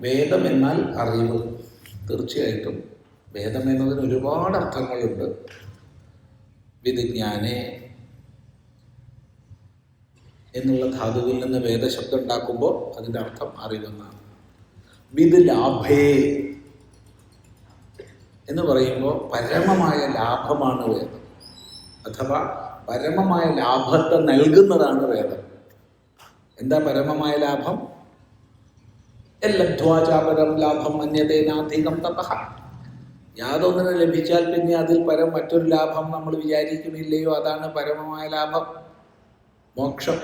വേദം എന്നാൽ അറിവ്. തീർച്ചയായിട്ടും വേദം എന്നതിന് ഒരുപാട് അർത്ഥങ്ങളുണ്ട്. വിധിജ്ഞാനെ എന്നുള്ള ധാതുവിൽ നിന്ന് വേദശബ്ദം ഉണ്ടാക്കുമ്പോൾ അതിൻ്റെ അർത്ഥം അറിവെന്നാണ്. വിത് ലാഭേ എന്ന് പറയുമ്പോൾ പരമമായ ലാഭമാണ് വേദം, അഥവാ പരമമായ ലാഭത്തെ നൽകുന്നതാണ് വേദം. എന്താ പരമമായ ലാഭം? ലബ്ധ്വാചാപരം ലാഭം മന്യതേനാധികം തപഃ. യാതൊന്നിനെ ലഭിച്ചാൽ പിന്നെ അതിൽ പരം മറ്റൊരു ലാഭം നമ്മൾ വിചാരിക്കുന്നില്ലയോ, അതാണ് പരമമായ ലാഭം, മോക്ഷം.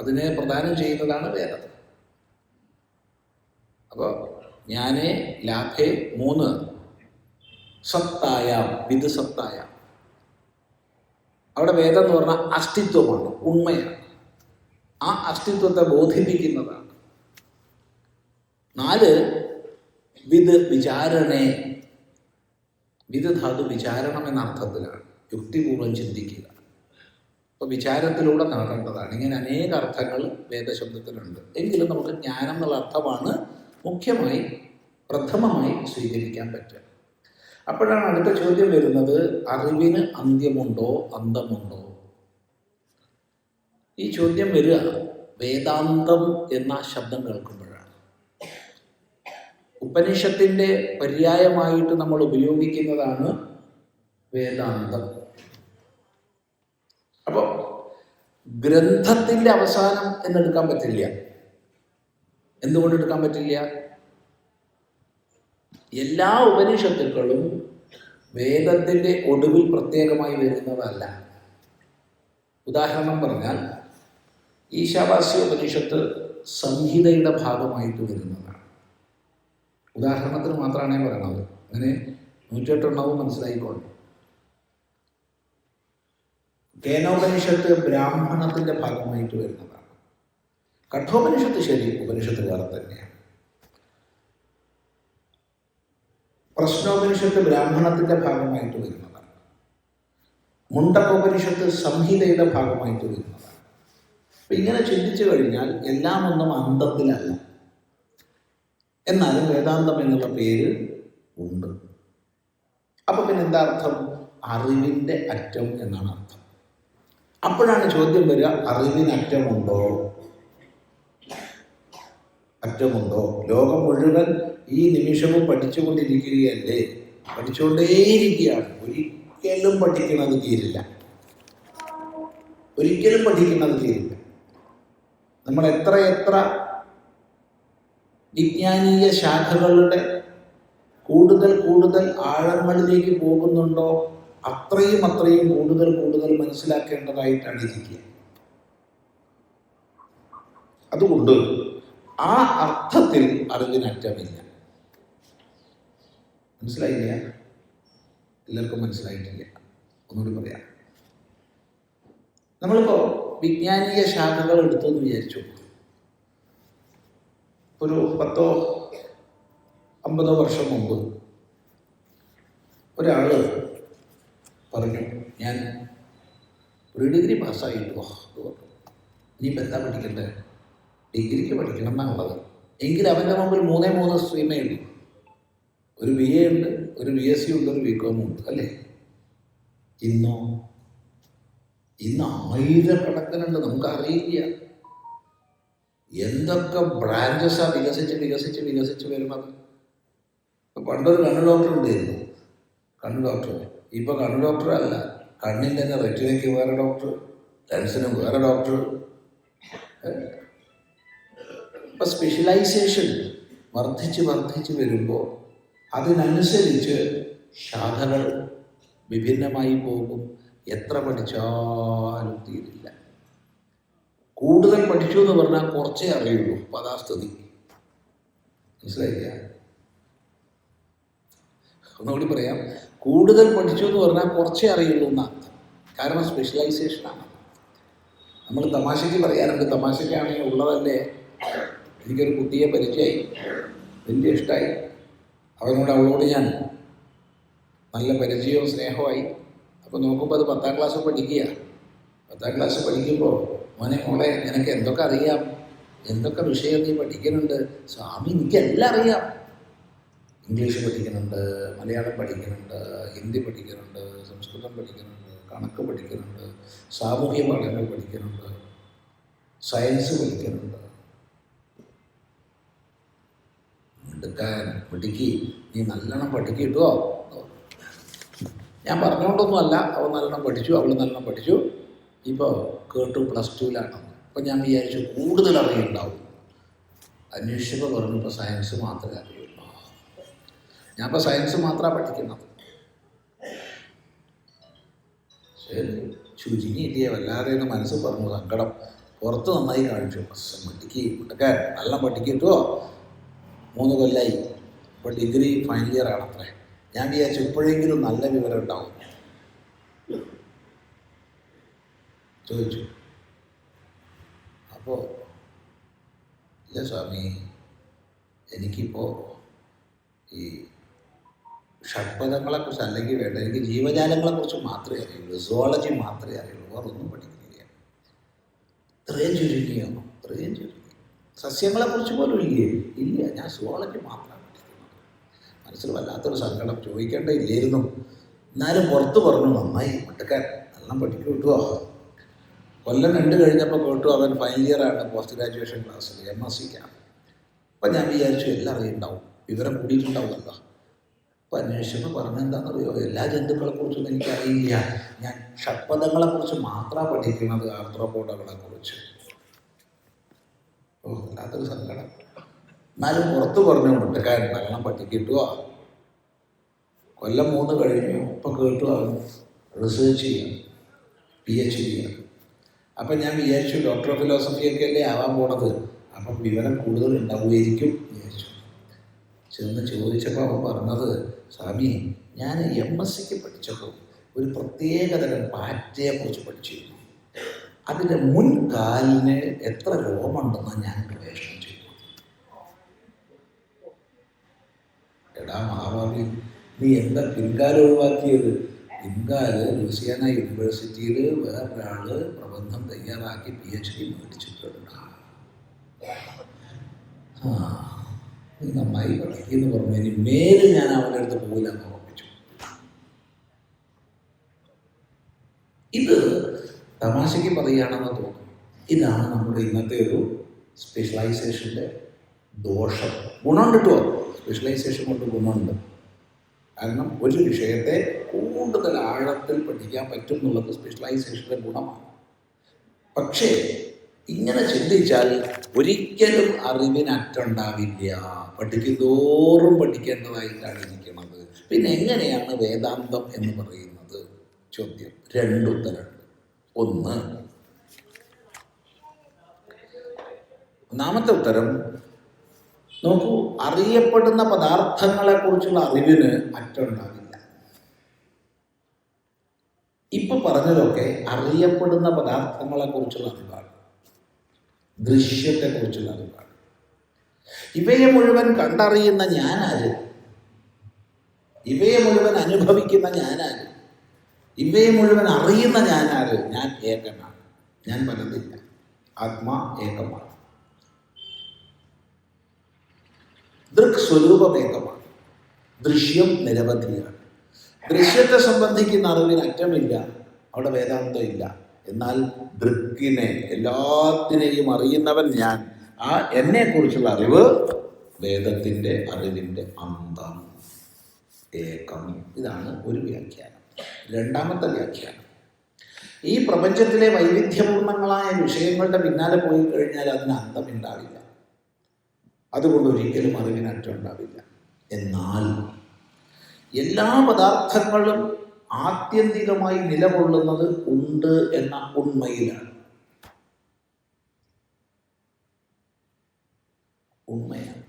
അതിനെ പ്രദാനം ചെയ്യുന്നതാണ് വേദം. അപ്പോൾ ജ്ഞാനേ ലാഭേ 3 സത്തായാം, വിത് സത്തായാം. അവിടെ വേദം എന്ന് പറഞ്ഞാൽ അസ്തിത്വമാണ്, ഉണ്മയാണ്. ആ അസ്തിത്വത്തെ ബോധിപ്പിക്കുന്നതാണ്. 4 വിത് വിചാരണേ. വിത് ധാതു വിചാരണം എന്ന അർത്ഥത്തിലാണ്, യുക്തിപൂർവ്വം ചിന്തിക്കുക. അപ്പോൾ വിചാരത്തിലൂടെ നടക്കേണ്ടതാണ്. ഇങ്ങനെ അനേക അർത്ഥങ്ങൾ വേദശബ്ദത്തിലുണ്ട്. എങ്കിലും നമുക്ക് ജ്ഞാനം എന്നുള്ള അർത്ഥമാണ് മുഖ്യമായി പ്രഥമമായി സ്വീകരിക്കാൻ പറ്റുക. അപ്പോഴാണ് അടുത്ത ചോദ്യം വരുന്നത്, അറിവിന് അന്ത്യമുണ്ടോ അന്തമുണ്ടോ? ഈ ചോദ്യം വരിക വേദാന്തം എന്ന ശബ്ദം കേൾക്കുമ്പോഴാണ്. ഉപനിഷത്തിൻ്റെ പര്യായമായിട്ട് നമ്മൾ ഉപയോഗിക്കുന്നതാണ് വേദാന്തം. അപ്പോൾ ഗ്രന്ഥത്തിൻ്റെ അവസാനം എന്നെടുക്കാൻ പറ്റില്ല. എന്തുകൊണ്ട് എടുക്കാൻ പറ്റില്ല? എല്ലാ ഉപനിഷത്തുക്കളും വേദത്തിൻ്റെ ഒടുവിൽ പ്രത്യേകമായി വരുന്നതല്ല. ഉദാഹരണം പറഞ്ഞാൽ ഈശാവാസ്യ ഉപനിഷത്ത് സംഹിതയുടെ ഭാഗമായിട്ട് വരുന്നതാണ്. ഉദാഹരണത്തിന് മാത്രമാണ് പറയണത്. അങ്ങനെ 108 മനസ്സിലായിക്കോളും. കേനോപനിഷത്ത് ബ്രാഹ്മണത്തിൻ്റെ ഭാഗമായിട്ട് വരുന്നതാണ്. കഠോപനിഷത്ത് ശരി ഉപനിഷത്ത് വേറെ തന്നെയാണ്. പ്രശ്നോപനിഷത്ത് ബ്രാഹ്മണത്തിൻ്റെ ഭാഗമായിട്ട് വരുന്നതാണ്. മുണ്ടകോപനിഷത്ത് സംഹിതയുടെ ഭാഗമായിട്ട് വരുന്നതാണ്. അപ്പം ഇങ്ങനെ ചിന്തിച്ചു കഴിഞ്ഞാൽ എല്ലാം ഒന്നും അന്തത്തിലല്ല. എന്നാലും വേദാന്തം എന്നുള്ള പേര് ഉണ്ട്. അപ്പം പിന്നെ എന്താ അർത്ഥം? അറിവിൻ്റെ അറ്റം എന്നാണ് അർത്ഥം. അപ്പോഴാണ് ചോദ്യം വരിക, അറിവിന് അറ്റമുണ്ടോ? അറ്റമുണ്ടോ? ലോകം മുഴുവൻ ഈ നിമിഷവും പഠിച്ചുകൊണ്ടിരിക്കുകയല്ലേ? പഠിച്ചുകൊണ്ടേയിരിക്കുകയാണ്. ഒരിക്കലും പഠിക്കുന്നത് തീരില്ല. ഒരിക്കലും പഠിക്കുന്നത് തീരില്ല. നമ്മൾ എത്ര വിജ്ഞാനീയ ശാഖകളുടെ കൂടുതൽ ആഴങ്ങളിലേക്ക് പോകുന്നുണ്ടോ അത്രയും കൂടുതൽ മനസ്സിലാക്കേണ്ടതായിട്ടാണ് ഇരിക്കുക. അതുകൊണ്ട് ആ അർത്ഥത്തിൽ അറിവിനറ്റമില്ല. മനസ്സിലായില്ല? എല്ലാവർക്കും മനസ്സിലായിട്ടില്ല. ഒന്നുകൂടി പറയാം. നമ്മളിപ്പോൾ വിജ്ഞാനീയ ശാഖകൾ എടുത്തെന്ന് വിചാരിച്ചു. ഒരു 10-50 വർഷം മുമ്പ് ഒരാൾ പറഞ്ഞു, ഞാൻ ഒരു ഡിഗ്രി പാസ്സായിട്ടോ. ഇനിയിപ്പോൾ എന്താ പഠിക്കണ്ടേ? ഡിഗ്രിക്ക് പഠിക്കണം എന്നുള്ളത്. എങ്കിൽ അവൻ്റെ മുമ്പിൽ 3 സ്ട്രീമേ ഉള്ളൂ. ഒരു BA ഉണ്ട്, ഒരു BSc ഉണ്ട്, ഒരു BCom ഉണ്ട്, അല്ലേ? ഇന്ന് 1000കണക്കിനുണ്ട്. നമുക്കറിയില്ല എന്തൊക്കെ ബ്രാഞ്ചസാണ് വികസിച്ച് വരുന്നത്. പണ്ടൊരു കണ്ണ് ഡോക്ടർ ഉണ്ടായിരുന്നു, കണ്ണ് ഡോക്ടർ. ഇപ്പോൾ കണ്ണ് ഡോക്ടർ അല്ല, കണ്ണിൻ്റെ തന്നെ റെറ്റിനയ്ക്ക് വേറെ ഡോക്ടർ, ലെൻസിന് വേറെ ഡോക്ടർ. ഇപ്പം സ്പെഷ്യലൈസേഷൻ വർദ്ധിച്ച് വരുമ്പോൾ അതിനനുസരിച്ച് ശാഖകൾ വിഭിന്നമായി പോകും. എത്ര പഠിച്ചാലും തീരില്ല. കൂടുതൽ പഠിച്ചു എന്ന് പറഞ്ഞാൽ കുറച്ചേ അറിയുള്ളൂ. അപ്പം അതാ സ്ഥിതി. മനസ്സിലായില്ല? ഒന്നുകൂടി പറയാം. കൂടുതൽ പഠിച്ചു എന്ന് പറഞ്ഞാൽ കുറച്ചേ അറിയുള്ളൂ എന്നാണ്. കാരണം സ്പെഷ്യലൈസേഷനാണ്. നമ്മൾ തമാശയ്ക്ക് പറയാറുണ്ട്, തമാശയ്ക്കാണെങ്കിൽ ഉള്ളതല്ലേ. എനിക്കൊരു കുട്ടിയെ പരിചയമായി, വലിയ ഇഷ്ടമായി. അവളോട് ഞാൻ നല്ല പരിചയവും സ്നേഹമായി. അപ്പോൾ നോക്കുമ്പോൾ അത് 10ാം ക്ലാസ് പഠിക്കുക. 10ാം ക്ലാസ് പഠിക്കുമ്പോൾ മോളെ നിനക്ക് എന്തൊക്കെ അറിയാം എന്തൊക്കെ വിഷയം നീ പഠിക്കുന്നുണ്ട്? സ്വാമി എനിക്കെല്ലാം അറിയാം. ഇംഗ്ലീഷ് പഠിക്കുന്നുണ്ട്, മലയാളം പഠിക്കുന്നുണ്ട്, ഹിന്ദി പഠിക്കുന്നുണ്ട്, സംസ്കൃതം പഠിക്കുന്നുണ്ട്, കണക്ക് പഠിക്കുന്നുണ്ട്, സാമൂഹ്യ പഠനങ്ങൾ പഠിക്കുന്നുണ്ട്, സയൻസ് പഠിക്കുന്നുണ്ട്. പഠിക്ക്, നീ നല്ലോണം പഠിക്കിട്ടോ. ഞാൻ പറഞ്ഞുകൊണ്ടൊന്നുമല്ല, അവൾ നല്ലോണം പഠിച്ചു, അവൾ നല്ലോണം പഠിച്ചു. ഇപ്പോൾ കേട്ടു +2 അപ്പോൾ ഞാൻ വിചാരിച്ചു കൂടുതൽ അറിയുണ്ടാവും. അന്വേഷിച്ചപ്പോൾ പറഞ്ഞു ഇപ്പോൾ സയൻസ് മാത്രമേ അറിയുള്ളൂ. ഞാൻ ഇപ്പോൾ സയൻസ് മാത്രമാണ് പഠിക്കുന്നത്. ശരി, ചുരുങ്ങിയില്ലേ, വല്ലാതെ എന്ന് മനസ്സ് പറഞ്ഞു, സങ്കടം. പുറത്ത് നന്നായി കാണിച്ചു. പഠിക്കേ നല്ല പഠിക്കിട്ടോ. 3 കൊല്ലമായി. ഇപ്പോൾ ഡിഗ്രി ഫൈനൽ ഇയർ ആണത്രേ. ഞാൻ വിചാരിച്ചു ഇപ്പോഴെങ്കിലും നല്ല വിവരം ഉണ്ടാവും. ചോദിച്ചു. അപ്പോൾ ഇല്ല സ്വാമി, എനിക്കിപ്പോൾ ഈ ഷഡ്പദങ്ങളെക്കുറിച്ച് അല്ലെങ്കിൽ വേണ്ട, എനിക്ക് ജീവജാലങ്ങളെക്കുറിച്ച് മാത്രമേ അറിയുള്ളൂ, സുവോളജി മാത്രമേ അറിയുള്ളൂ, വേറൊന്നും പഠിക്കുന്നില്ല. ഇത്രയും ചുരുങ്ങിയാണോ? ഇത്രയും ചുരുങ്ങി. സസ്യങ്ങളെക്കുറിച്ച് പോലും ഇല്ല, ഞാൻ സുവോളജി മാത്രമാണ് പഠിക്കുന്നത്. മനസ്സിൽ വല്ലാത്തൊരു സങ്കടം. ചോദിക്കേണ്ട ഇല്ലായിരുന്നു. എന്നാലും പുറത്ത് പറഞ്ഞു, നന്നായി മട്ടക്കാൻ നല്ല പഠിക്കും കിട്ടുമോ. കൊല്ലം 2 കഴിഞ്ഞപ്പോൾ കേട്ടു അവൻ ഫൈനൽ ഇയറാണ് പോസ്റ്റ് ഗ്രാജുവേഷൻ ക്ലാസ്സിൽ, MSCക്കാണ്. അപ്പം ഞാൻ വിചാരിച്ചു എല്ലാം അറിയുണ്ടാവും, വിവരം കൂടിയിട്ടുണ്ടാവുമല്ലോ. അപ്പോൾ അന്വേഷിച്ചപ്പോൾ പറഞ്ഞെന്താണെന്നറിയോ, എല്ലാ ജന്തുക്കളെക്കുറിച്ചൊന്നും എനിക്കറിയില്ല, ഞാൻ ഷഡ്പദങ്ങളെക്കുറിച്ച് മാത്രമാണ് പഠിക്കുന്നത്, ആർത്രോപോഡകളെക്കുറിച്ച്. ഓ, അല്ലാത്തൊരു സങ്കടം. എന്നാലും പുറത്ത് പറഞ്ഞു മുട്ടക്കാരൻ നല്ലോണം പഠിക്കിട്ടുമോ. കൊല്ലം 3 കഴിഞ്ഞു. ഇപ്പം കേട്ടു അവൻ റിസേർച്ച് ചെയ്യണം, PhD ചെയ്യണം. അപ്പം ഞാൻ വിചാരിച്ചു ഡോക്ടർ ഓഫ് ഫിലോസഫിയൊക്കെ അല്ലേ ആവാൻ പോണത്, അപ്പം വിവരം കൂടുതൽ ഉണ്ടാവുമായിരിക്കും വിചാരിച്ചു. ചെന്ന് ചോദിച്ചപ്പോൾ അവൻ പറഞ്ഞത്, സ്വാമി ഞാൻ MSCക്ക് പഠിച്ചപ്പോൾ ഒരു പ്രത്യേകതരം പാറ്റയെക്കുറിച്ച് പഠിച്ചിരുന്നു. അതിൻ്റെ മുൻകാലിന് എത്ര രോമമുണ്ടെന്ന് ഞാൻ ഗവേഷണം ചെയ്തു. എടാ മഹാഭാവി, നീ എന്താ പിൻകാലം ഒഴിവാക്കിയത്? പിൻകാല് ലൂസിയാന യൂണിവേഴ്സിറ്റിയിൽ വേറൊരാൾ പ്രബന്ധം തയ്യാറാക്കി PhD മേടിച്ചിട്ടുണ്ട്. നീ നന്നായി പഠിക്കുമെന്ന് പറഞ്ഞു. ഇനി മേലിൽ ഞാൻ അവൻ്റെ അടുത്ത് പോകില്ല എന്ന് ഉറപ്പിച്ചു. ഇത് തമാശയ്ക്ക് പറയുകയാണെന്ന് തോന്നും. ഇതാണ് നമ്മുടെ ഇന്നത്തെ ഒരു സ്പെഷ്യലൈസേഷൻ്റെ ദോഷം. ഗുണമുണ്ട് കേട്ടോ, സ്പെഷ്യലൈസേഷൻ കൊണ്ട് ഗുണമുണ്ട്. കാരണം ഒരു വിഷയത്തെ കൂടുതൽ ആഴത്തിൽ പഠിക്കാൻ പറ്റും എന്നുള്ളത് സ്പെഷ്യലൈസേഷൻ്റെ ഗുണമാണ്. പക്ഷേ ഇങ്ങനെ ചിന്തിച്ചാൽ ഒരിക്കലും അറിവിനറ്റുണ്ടാവില്ല. പഠിക്കുന്തോറും പഠിക്കേണ്ടതായിട്ടാണ് ഇരിക്കുന്നത്. പിന്നെ എങ്ങനെയാണ് വേദാന്തം എന്ന് പറയുന്നത്? ചോദ്യം. 2 ഉത്തരമുണ്ട്. ഒന്ന്, ഒന്നാമത്തെ ഉത്തരം നോക്കൂ, അറിയപ്പെടുന്ന പദാർത്ഥങ്ങളെക്കുറിച്ചുള്ള അറിവിന് അറ്റുണ്ടാവില്ല. ഇപ്പം പറഞ്ഞതൊക്കെ അറിയപ്പെടുന്ന പദാർത്ഥങ്ങളെക്കുറിച്ചുള്ള അറിവാണ്, ദൃശ്യത്തെക്കുറിച്ചുള്ള അറിവാണ്. ഇവയെ മുഴുവൻ കണ്ടറിയുന്ന ഞാനാര്? ഇവയെ മുഴുവൻ അനുഭവിക്കുന്ന ഞാനാര്? ഇവയെ മുഴുവൻ അറിയുന്ന ഞാനാര്? ഞാൻ ഏകനാണ്, ഞാൻ പലതില്ല. ആത്മാ ഏകമാണ്. ദൃക് സ്വരൂപം ഏകമാണ്, ദൃശ്യം നിരവധിയാണ്. ദൃശ്യത്തെ സംബന്ധിക്കുന്ന അറിവിന് അറ്റമില്ല, അവിടെ വേദാന്തം ഇല്ല. എന്നാൽ ദൃക്കിനെ, എല്ലാത്തിനെയും അറിയുന്നവൻ ഞാൻ. ആ എന്നെക്കുറിച്ചുള്ള അറിവ് വേദത്തിൻ്റെ അറിവിൻ്റെ അന്തം, ഏകം. ഇതാണ് ഒരു വ്യാഖ്യാനം. രണ്ടാമത്തെ വ്യാഖ്യാനം, ഈ പ്രപഞ്ചത്തിലെ വൈവിധ്യപൂർണങ്ങളായ വിഷയങ്ങളുടെ പിന്നാലെ പോയി കഴിഞ്ഞാൽ അതിന് അന്തമുണ്ടാവില്ല. അതുകൊണ്ട് ഒരിക്കലും അറിവിന് അറ്റമുണ്ടാവില്ല. എന്നാൽ എല്ലാ പദാർത്ഥങ്ങളും ആത്യന്തികമായി നിലകൊള്ളുന്നത് ഉണ്ട് എന്ന ഉണ്മയിലാണ്. ഉണ്മയാണ്.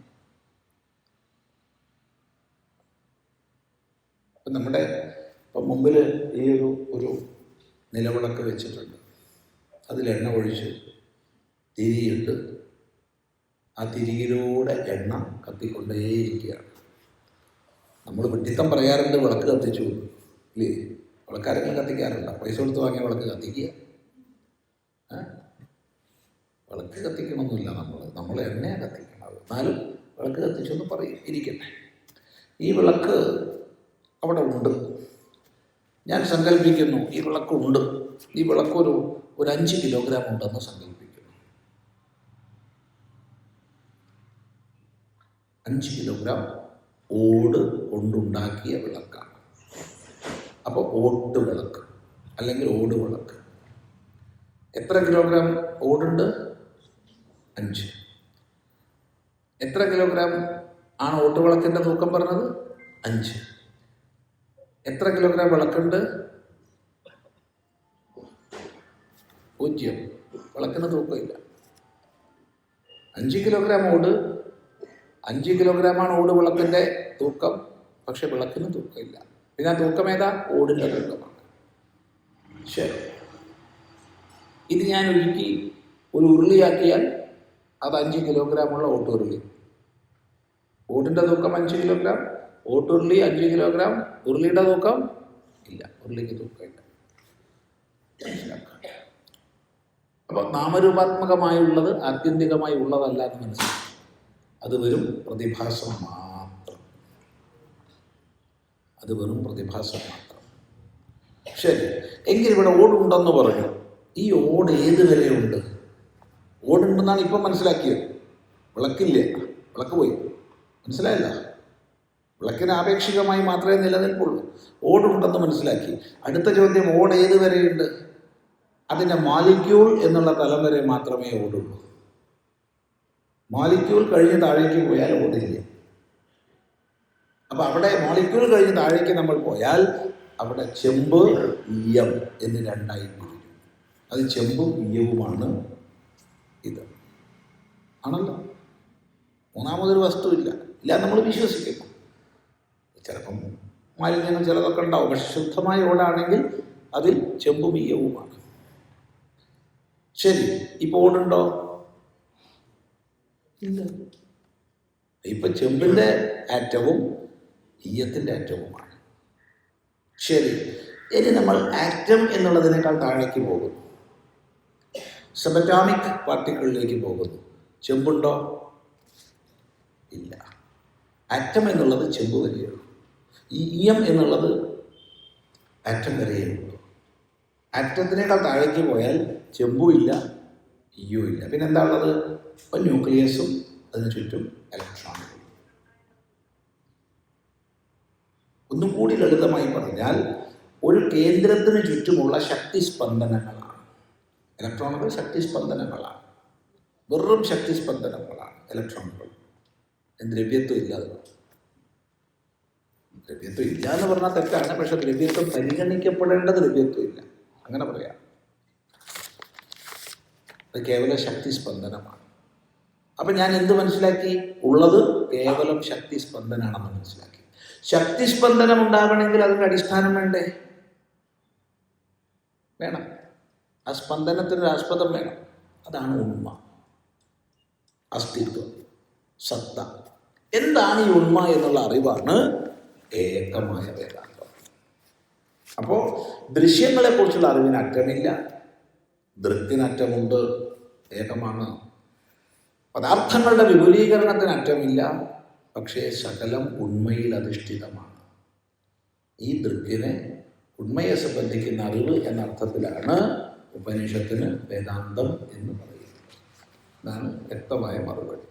ഇപ്പം നമ്മുടെ ഇപ്പം മുമ്പിൽ ഈ ഒരു നിലവിളക്ക് വെച്ചിട്ടുണ്ട്. അതിൽ എണ്ണ ഒഴിച്ച് തിരിയിട്ട് ആ തിരിയിലൂടെ എണ്ണ കത്തിക്കൊണ്ടേയിരിക്കുകയാണ്. നമ്മൾ വിഡ്ഢിത്തം പറയാറുണ്ട്, വിളക്ക് കത്തിച്ചു ഇല്ലേ? വിളക്കാരെങ്കിലും കത്തിക്കാറുണ്ട്? പൈസ കൊടുത്ത് വാങ്ങിയ വിളക്ക് കത്തിക്കുക. വിളക്ക് കത്തിക്കണമെന്നില്ല, നമ്മൾ എണ്ണയാണ് കത്തിക്കണത്. എന്നാലും വിളക്ക് കത്തിച്ചെന്ന് പറയും, ഇരിക്കട്ടെ. ഈ വിളക്ക് അവിടെ ഉണ്ട്. ഞാൻ സങ്കല്പിക്കുന്നു ഈ വിളക്കുണ്ട്. ഈ വിളക്കൊരു 5 കിലോഗ്രാം ഉണ്ടെന്ന് സങ്കല്പിക്കുന്നു. 5 കിലോഗ്രാം ഓട് കൊണ്ടുണ്ടാക്കിയ വിളക്കാണ്. അപ്പോൾ ഓട്ട് വിളക്ക് അല്ലെങ്കിൽ ഓട് വിളക്ക്. എത്ര കിലോഗ്രാം ഓടുണ്ട്? 5. എത്ര കിലോഗ്രാം ആണ് ഓട്ടുവിളക്കിൻ്റെ തൂക്കം പറഞ്ഞത്? 5. എത്ര കിലോഗ്രാം വിളക്കുണ്ട്? 0. വിളക്കിന് തൂക്കമില്ല. 5 കിലോഗ്രാം ഓട്, 5 കിലോഗ്രാമാണ് ഓട് വിളക്കിൻ്റെ തൂക്കം. പക്ഷെ വിളക്കിന് തൂക്കമില്ല. പിന്നെ ആ തൂക്കം ഏതാ? ഓടിൻ്റെ തൂക്കമാണ്. ശരി, ഇത് ഞാൻ ഉരുക്കി ഒരു ഉരുളിയാക്കിയാൽ അത് 5 കിലോഗ്രാമുള്ള ഓട്ടുരുളി. ഓടിൻ്റെ തൂക്കം 5 കിലോഗ്രാം, ഓട്ടുരുളി 5 കിലോഗ്രാം. ഉരുളിയുടെ തൂക്കം ഇല്ല, ഉരുളിക്ക് തൂക്കമില്ല. മനസ്സിലാക്കുക. അപ്പോൾ നാമരൂപാത്മകമായുള്ളത് ആത്യന്തികമായി ഉള്ളതല്ല എന്ന് മനസ്സിലാക്കുക. അത് വെറും പ്രതിഭാസം മാത്രം. അത് വെറും പ്രതിഭാസം മാത്രം. ശരി, എങ്കിൽ ഇവിടെ ഓടുണ്ടെന്ന് പറഞ്ഞു. ഈ ഓട് ഏത് വരെ ഉണ്ട്? ഓടുണ്ടെന്നാണ് ഇപ്പം മനസ്സിലാക്കിയത്. വിളക്കില്ലേ, വിളക്ക് പോയി. മനസ്സിലായല്ല? വിളക്കിന് ആപേക്ഷികമായി മാത്രമേ നിലനിൽപ്പുള്ളൂ. ഓടുണ്ടെന്ന് മനസ്സിലാക്കി. അടുത്ത ചോദ്യം, ഓട് ഏത് വരെയുണ്ട്? അതിൻ്റെ മാലിക്യൂൾ എന്നുള്ള തലം വരെ മാത്രമേ ഓടുള്ളൂ. മാലിക്യൂൾ കഴിഞ്ഞ് താഴേക്ക് പോയാൽ ഓടില്ല. അപ്പം അവിടെ മാലിക്യൂൾ കഴിഞ്ഞ് താഴേക്ക് നമ്മൾ പോയാൽ അവിടെ ചെമ്പ്, ഈയം എന്ന് രണ്ടായി പിരിയും. അത് ചെമ്പും ഈയവുമാണ്. ഇത് ആണല്ലോ. മൂന്നാമതൊരു വസ്തുവില്ല. ഇല്ല, നമ്മൾ വിശ്വസിക്കുന്നു. ചിലപ്പം മാലിന്യങ്ങൾ ചിലതൊക്കെ ഉണ്ടാവും. പക്ഷെ ശുദ്ധമായ ഓടാണെങ്കിൽ അതിൽ ചെമ്പും ഈയവുമാണ്. ശരി, ഇപ്പോൾ ഓടുണ്ടോ? ഇല്ല. ഇപ്പം ചെമ്പിൻ്റെ ആറ്റവും ഈയത്തിൻ്റെ ആറ്റവുമാണ്. ശരി, ഇനി നമ്മൾ ആറ്റം എന്നുള്ളതിനേക്കാൾ താഴേക്ക് പോകുന്നു. സബറ്റോമിക് പാർട്ടിക്കിളിലേക്ക് പോകുന്നു. ചെമ്പുണ്ടോ? ഇല്ല. ആറ്റം എന്നുള്ളത് ചെമ്പ് വരെയുള്ളൂ. ഈ ഈയം എന്നുള്ളത് ആറ്റം വരെയുള്ളൂ. ആറ്റത്തിനേക്കാൾ താഴേക്ക് പോയാൽ ചെമ്പും ഇല്ല, ഈയവും ഇല്ല. പിന്നെന്താ ഉള്ളത്? ഇപ്പം ന്യൂക്ലിയസും അതിന് ചുറ്റും ഇലക്ട്രോണുകളും. ഒന്നും കൂടി ലളിതമായി പറഞ്ഞാൽ ഒരു കേന്ദ്രത്തിന് ചുറ്റുമുള്ള ശക്തി സ്പന്ദനങ്ങളാണ് ഇലക്ട്രോണുകൾ. ശക്തി സ്പന്ദനങ്ങളാണ്, വെറും ശക്തി സ്പന്ദനങ്ങളാണ് ഇലക്ട്രോണുകൾ. ദ്രവ്യത്വം ഇല്ലാതെ. ദ്രവ്യത്വം ഇല്ല എന്ന് പറഞ്ഞാൽ തെറ്റാണ്. പക്ഷെ ദ്രവ്യത്വം പരിഗണിക്കപ്പെടേണ്ട ദ്രവ്യത്വം ഇല്ല, അങ്ങനെ പറയാം. അത് കേവലം ശക്തി സ്പന്ദനമാണ്. അപ്പം ഞാൻ എന്ത് മനസ്സിലാക്കി? ഉള്ളത് കേവലം ശക്തി സ്പന്ദനമാണെന്ന് മനസ്സിലാക്കി. ശക്തി സ്പന്ദനം ഉണ്ടാകണമെങ്കിൽ അതിൻ്റെ അടിസ്ഥാനം വേണ്ടേ? വേണം. ആ സ്പന്ദനത്തിനൊരു ആസ്പദം വേണം. അതാണ് ഉണ്മ, അസ്തിത്വം, സത്ത. എന്താണ് ഈ ഉണ്മ എന്നുള്ള അറിവാണ് ഏകമായ വേദാന്തം. അപ്പോൾ ദൃശ്യങ്ങളെക്കുറിച്ചുള്ള അറിവിന് അറ്റമില്ല, ദൃക്കിനറ്റമുണ്ട്, ഏകമാണ്. പദാർത്ഥങ്ങളുടെ വിപുലീകരണത്തിന് അറ്റമില്ല, പക്ഷേ സകലം ഉണ്മയിൽ അധിഷ്ഠിതമാണ്. ഈ ദൃക്കിനെ, ഉണ്മയെ സംബന്ധിക്കുന്ന അറിവ് എന്ന അർത്ഥത്തിലാണ് ഉപനിഷത്തിന് വേദാന്തം എന്ന് പറയുന്നത്. ഇതാണ് വ്യക്തമായ മറുപടി.